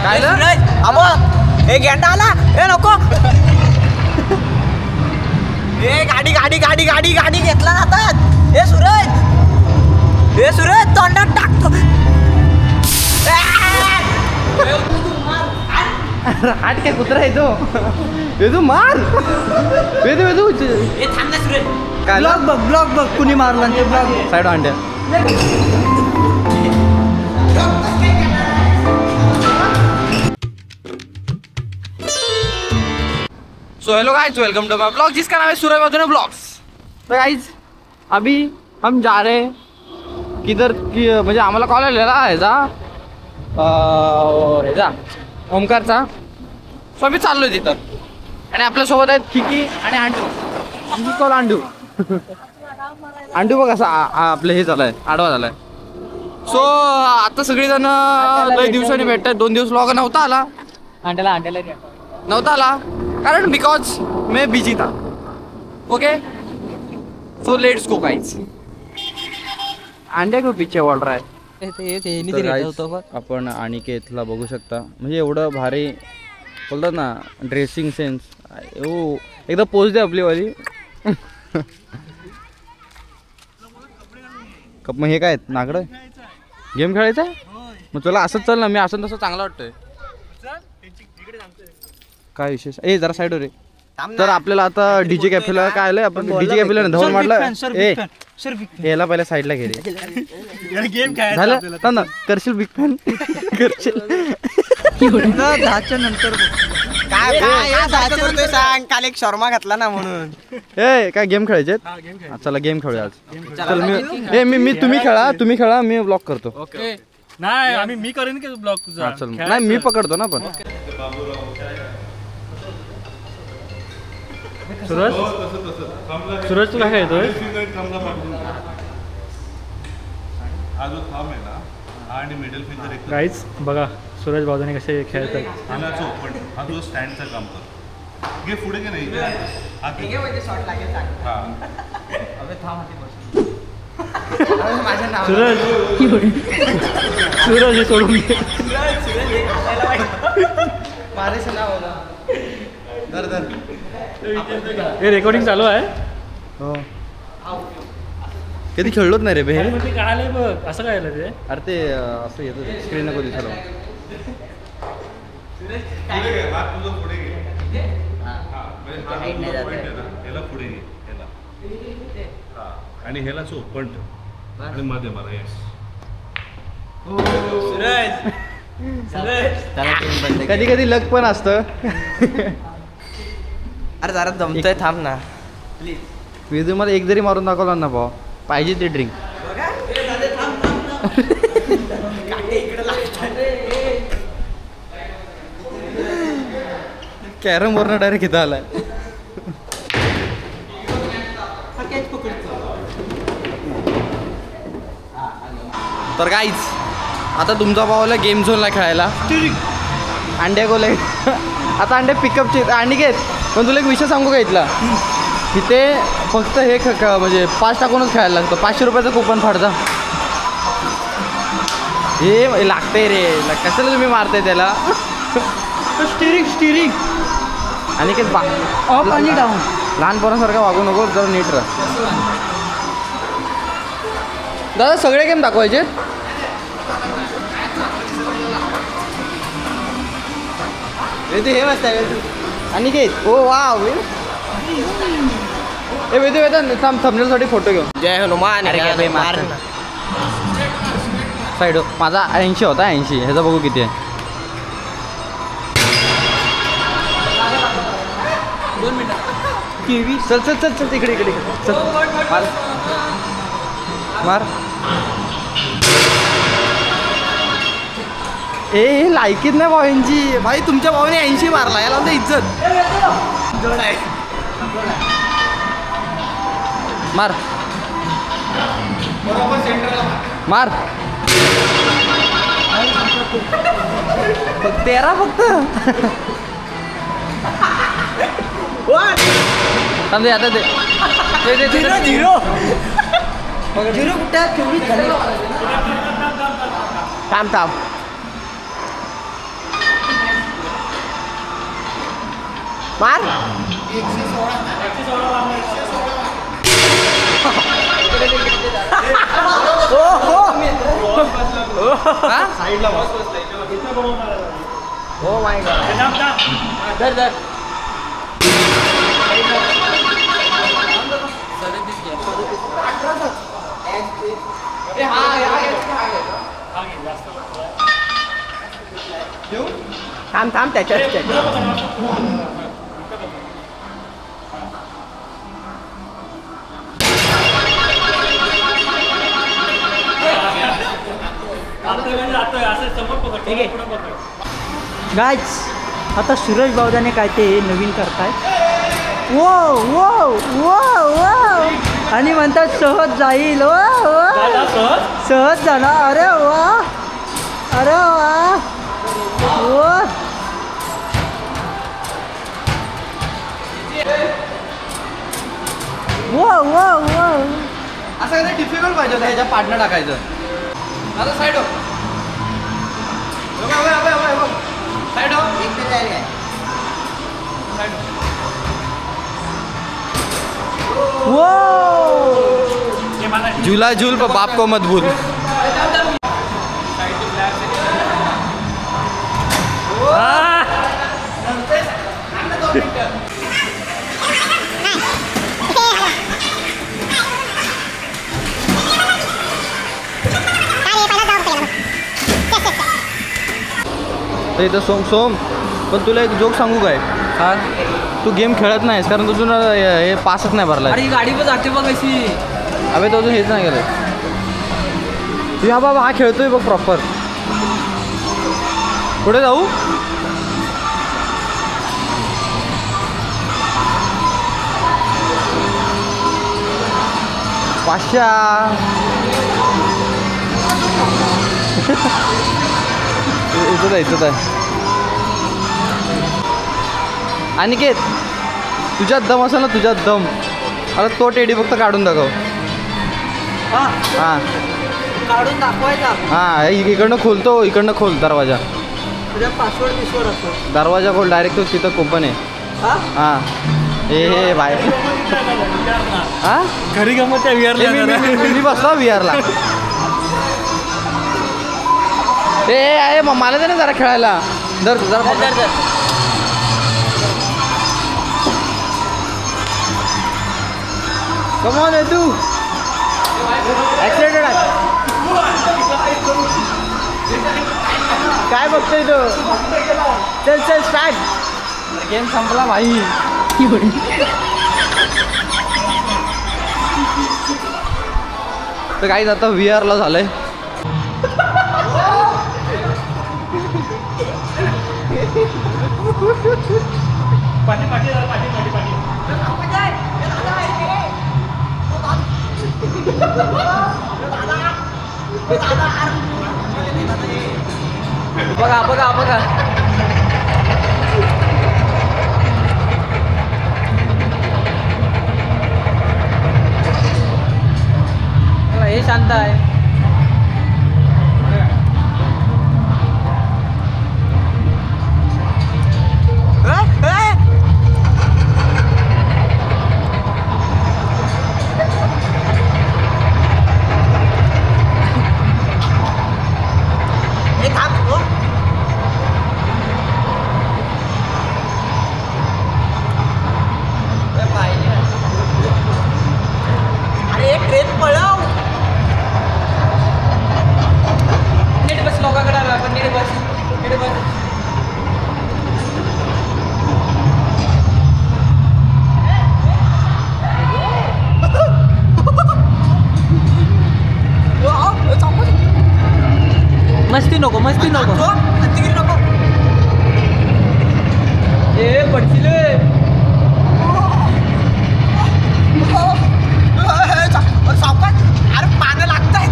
काय हे गेंडा आला हे नको हे गाडी गाडी गाडी गाडी गाडी घेतला जातात हे सूरज तोंडात टाकतो हाट काय कुत्रा आहे तो मार वेदू हे थांब ना सूरज काय ब्लॉक बघ कुणी मारला ते ब्लॉक साईड अंड्या so hello guys welcome to my blog जिसका नाम है सूरज मधुने ब्लॉग्स। तो गाइस अभी हम जा रहे हैं किधर की म्हणजे आम्हाला कॉल आलेला ह्याचा ओमकारचा। सो आम्ही चाललोय तिथं आणि आपल्यासोबत आहेत किकी आणि आंडू कॉल आंडू बघ असा आपलं हे झालंय आडवा झालाय। सो आता सगळेजण लई दिवसांनी भेटतात 2 दिवस व्लॉग नव्हता आला कारण बिकॉज मैं बिजी था। Okay so let's go guys. अंडे को पीछे बोल रहा है आपण अनिकेतला बघू शकता म्हणजे एवढं भारी बोलतात ना ड्रेसिंग सेन्स एकदा पोच दे आपली वाली मग हे काय नागडं गेम खेळायचा मग तुला असंच चल ना मी असं तसं चांगलं वाटतंय काय विशेष ए जरा साईडवर रे। तर आपल्याला आता डीजे कॅफेला काय आलंय आपण डीजे कॅफेला धवल म्हटलं ए याला पहिल्या साईडला घे रे गेम काय झालं ना करशील बिग फॅन करशील 10च्या नंतर काय सांग काल एक शर्मा घातला ना म्हणून ए काय गेम खेळायचे चला गेम खेळूया आज चल मी तुम्ही खेळा मी ब्लॉक करतो नाही मी करेन की ब्लॉक तुझा चल नाही मी पकडतो ना पण सूरज तू काय खेळतोय गाईज बघा सूरज बाजूने कसे खेळतात हा तुझं स्टँडचं काम कर घे पुढे घे नाही सूरज हे सोडून घे हे रेकॉर्डिंग चालू आहे हो कधी खेळलोच नाही रे बे ते काय आलंय बघ असं काय आलं ते अरे ते असं येतं स्क्रीन नको दिसायला तुझं पुढे घे ह्याला पुढे घे ह्याला आणि ह्याला ओपन ठेव आणि मध्ये मला यस कधी कधी लक पण असतं अरे जरा जमतोय थांब ना विजू मला एक जरी मारून दाखवला ना भाऊ पाहिजे ते ड्रिंक कॅरम वरनं डायरेक्ट इथं आलाय तर गाईज आता तुमचा भावाला गेम झोनला खेळायला अंड्या गोल आता अंडे पिकअपचे अंडी घेत पण तुला एक विषय सांगू का इथला इथे फक्त हे म्हणजे 5 टाकूनच खेळायला लागतं 500 रुपयाचं कूपन फाडता हे लागतंय रे कशाला तुम्ही मारताय त्याला स्टिरिंग आणि काय अप आणि डाऊन लहान पोरासारखं वागू नको जरा नीट राहा दादा सगळे गेम दाखवायचे हे आणि काय ओ वाव ए वेदू थंबनेलसाठी फोटो घेऊ जय हनुमान साईड माझा 80 होता 80 ह्याचा बघू किती आहे 2 मिनिटं चल इकडे चल मार ए लायकीत नाही भाऊंची भाई तुमच्या भाऊने 80 मारला याला म्हणते इज्जत मार मार 13 फक्त समजे आता ते झिरो कुठे थांब मार ओ माय गॉड धर धर थांब थांब त्याच्यात गाईज आता सूरज बावदाने काय ते नवीन करताय वो वो वो वो आणि म्हणतात सहज जाईल ओ सहज झाला अरे वा अरे वा वो वो वो वो असं काहीतरी डिफिकल्ट पाहिजे होतं ह्याच्या पार्टनर टाकायचं. आता साईड हो साईड हो साईड वो झूला झूल पर बाप को मत भूल. तर इथं सोम पण तुला एक जोक सांगू काय? हा तू गेम खेळत नाहीस कारण तुझून हे पासच नाही भरला. अरे ही गाडी पण जाते बघ कशी. अबे तो अजून हेच नाही केलं. हा बाबा हा खेळतोय बघ प्रॉपर. पुढे जाऊ पाचशा. इथंच आहे. अनिकेत तुझ्यात दम असेल ना तुझ्यात दम. आता तो टेडी फक्त काढून दाखव. हां काढून दाखवायचा. हां इकडनं खोलतो इकडनं खोल दरवाजा. तुझ्या पासवर्ड बिसवर्ड असतो. दरवाजा खोल डायरेक्ट तो तिथं कोपन आहे. हां हे बाय हां घरी गमत त्या मी बसलो विहारला. ए आहे मला दे ना जरा खेळायला. जर जरा कमॉन आहे तू ॲक्सिडेंट आहे काय बघतोय तो. चल चल स्टार्ट. गेम संपला भाई. तर काहीच आता VR ला झालंय. बघा बघा बघा हे शांत आहे. अरे ट्रेन पळव. नीट बस लोकांकडे आला पण नीट बस नीट बस. मस्ती नको मस्ती नको नको. ए पडशील सावकाश. अरे पानं लागतायत.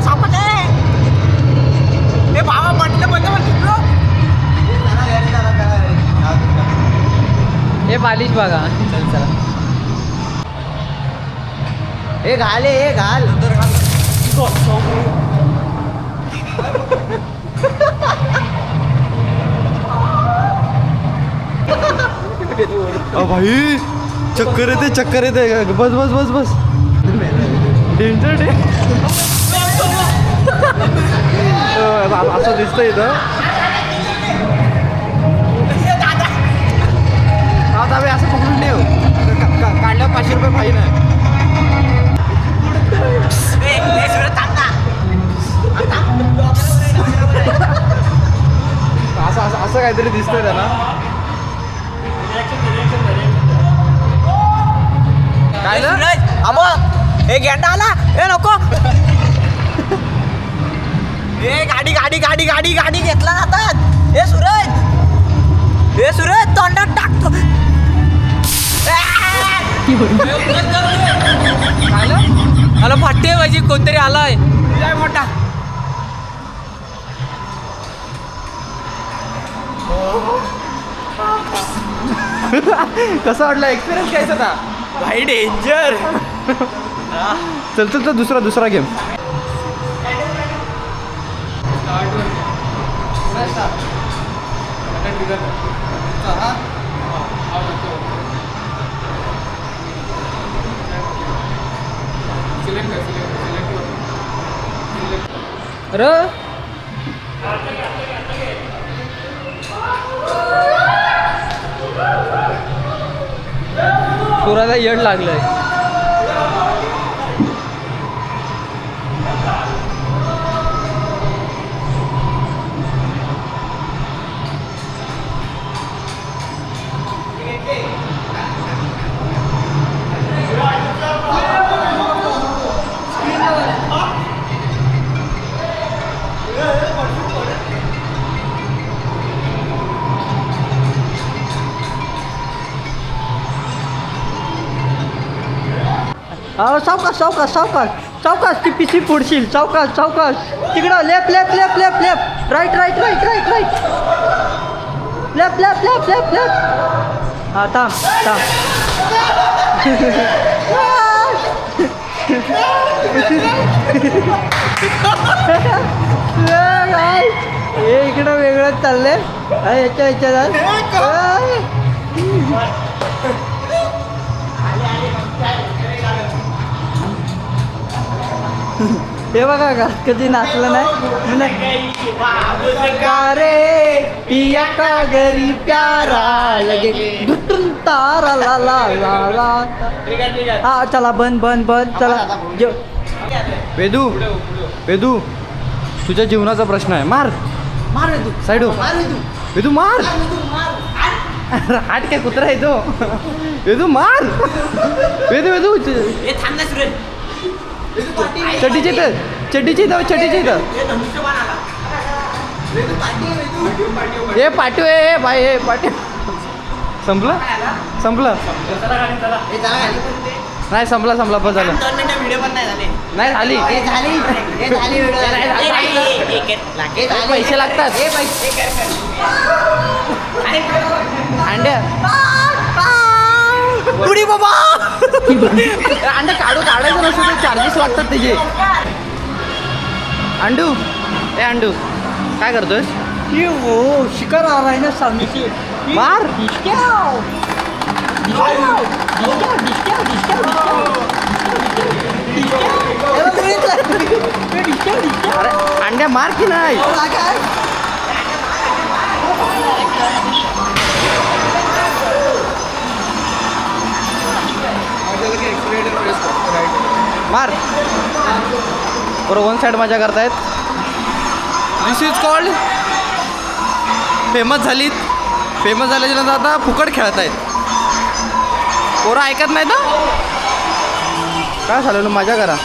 सावकाश. ए बाबा म्हटलं बंद. हे बालिश बघा. चल चला. हे घाल हे घाल. भाई चक्कर येते चक्कर येते. बस बस बस बस. Danger day. असं दिसतंय इथं. आता मी असं पकडून ठेव. काढल्यावर 500 रुपये फाईन आहे. असं असं असं काहीतरी दिसतंय त्याला. काय हे गेंडा आला. हे नको. हे गाडी गाडी गाडी गाडी गाडी घेतला जातात. हे सूरज तोंडात टाकतो. मला फाटे पाहिजे. कोणतरी आलाय मोठा. कसं वाटलं एक्सपिरियन्स घ्यायचा होता भाई डेंजर. चल चल चल दुसरा गेम. अरे सुराला येड लागलंय. सावकाश सावकाश सावकाश सावकाश. ती पिशी फोडशील. सावकाश सावकाश. तिकडं left left left left left right right right right right left left left left left. हा थांब थांब. हे इकडं वेगळंच चाललंय. याच्यात हे बघा का कधी नाचलं नाही. रे पिया का गरी प्यारा लगे घुटून तारा ला ला ला ला. हा चला बंद बंद बंद. चला वेदू वेदू तुझ्या जीवनाचा प्रश्न आहे. मार मार तू साईड हो. वेदू मार. हाट काय कुत्रा आहे तो. वेदू मार. वेदू वेदू थांब ना सुरेश. चड्डीच्या इथं चड्डीच्या इथं चड्डीच्या इथं. हे पाठव हे भाई हे पाठव. संपलं संपलं नाही. संपला बस झालं. नाही झाली. पैसे लागतात. अंड्या उडी बाबा. अंडे काढायचं नसतं. चार्जेस लागतात त्याचे. अंडू ए अंडू काय करतोय. शिकार आलाय ना सामनेची. मार. अरे अंड्या मार की नाही. मार. बरोबर वन साईड मजा करतायत. दिस इज कॉल्ड फेमस झालीत. फेमस झाल्याच्या नंतर आता फुकट खेळत आहेत. पोरं ऐकत नाही ना. काय झालं मजा करा.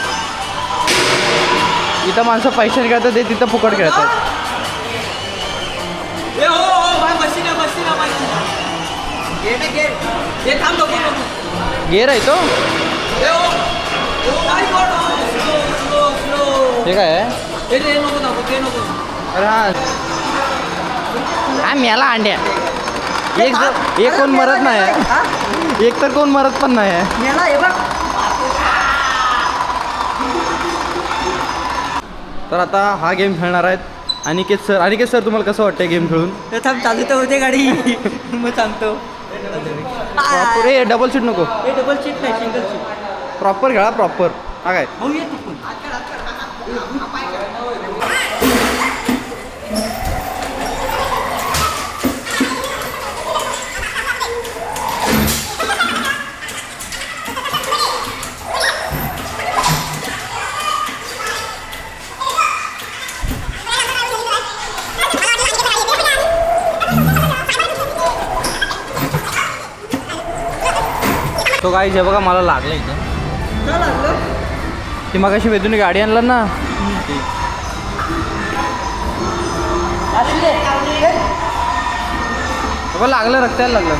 इथं माणसं पैशाने खेळतात ते तिथं फुकट खेळतात. गेर आहे तो. हे काय आहे. अरे हा काय मेला अंड्या. एक कोण मरत नाही, एक तर कोण मरत पण नाही आहे. मेला हे बघ. तर आता हा गेम खेळणार आहेत अनिकेत सर तुम्हाला कसं वाटतंय गेम खेळून? प्रथम चालू तर होते गाडी. मग सांगतो. रे डबल सीट नको, हे डबल सीट नाही, सिंगल सीट. प्रॉपर खेळा प्रॉपर. हा काय भाऊ ये तू पण. तो काही जे बघा मला लागलं इथं. का लागलं? ती मग अशी वेदून गाडी आणला ना. बाबा लागलं, रक्ताला लागलं.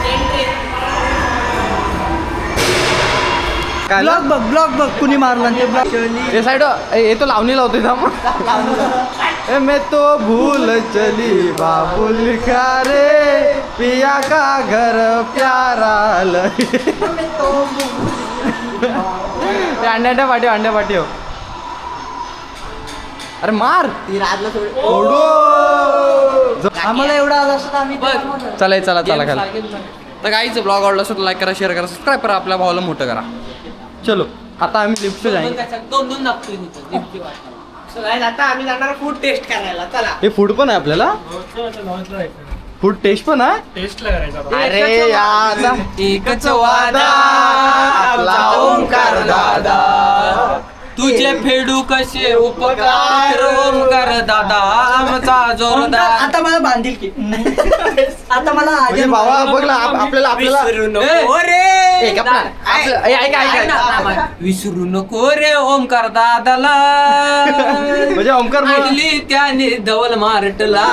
काय ब्लॉक बघ, ब्लॉक बघ, कुणी मारला ते ब्लॉक. हे साईड हे तो लावणी लावतोय थांब. ए मैं तो भूल चली बाबुल लिखा रे पिया का घर प्यारा अंड्या पाठी हो. अरे मार आम्हाला एवढा आला असता आम्ही चला खाली. तर काहीच ब्लॉग आवडला असेल तर लाईक करा, शेअर करा, सबस्क्राईब करा, आपल्या भावाला मोठं करा. चलो आता आम्ही लिफ्ट जाईल. दोन आता आम्ही जाणार फूड टेस्ट करायला. चला. हे फूड पण आहे आपल्याला, फूड टेस्ट पण आहे. टेस्टला करायचा. अरे यार एकच वादा आपला ओंकार दादा, तुझे फेडू कसे उपकार ओंकार दादा आमचा जोरदार. आता मला बांधील की आता मला म्हणजे बाबा बघ ना आपल्याला विसरू नको रे ओंकार दादाला. म्हणजे ओंकार त्याने धवल मारटला.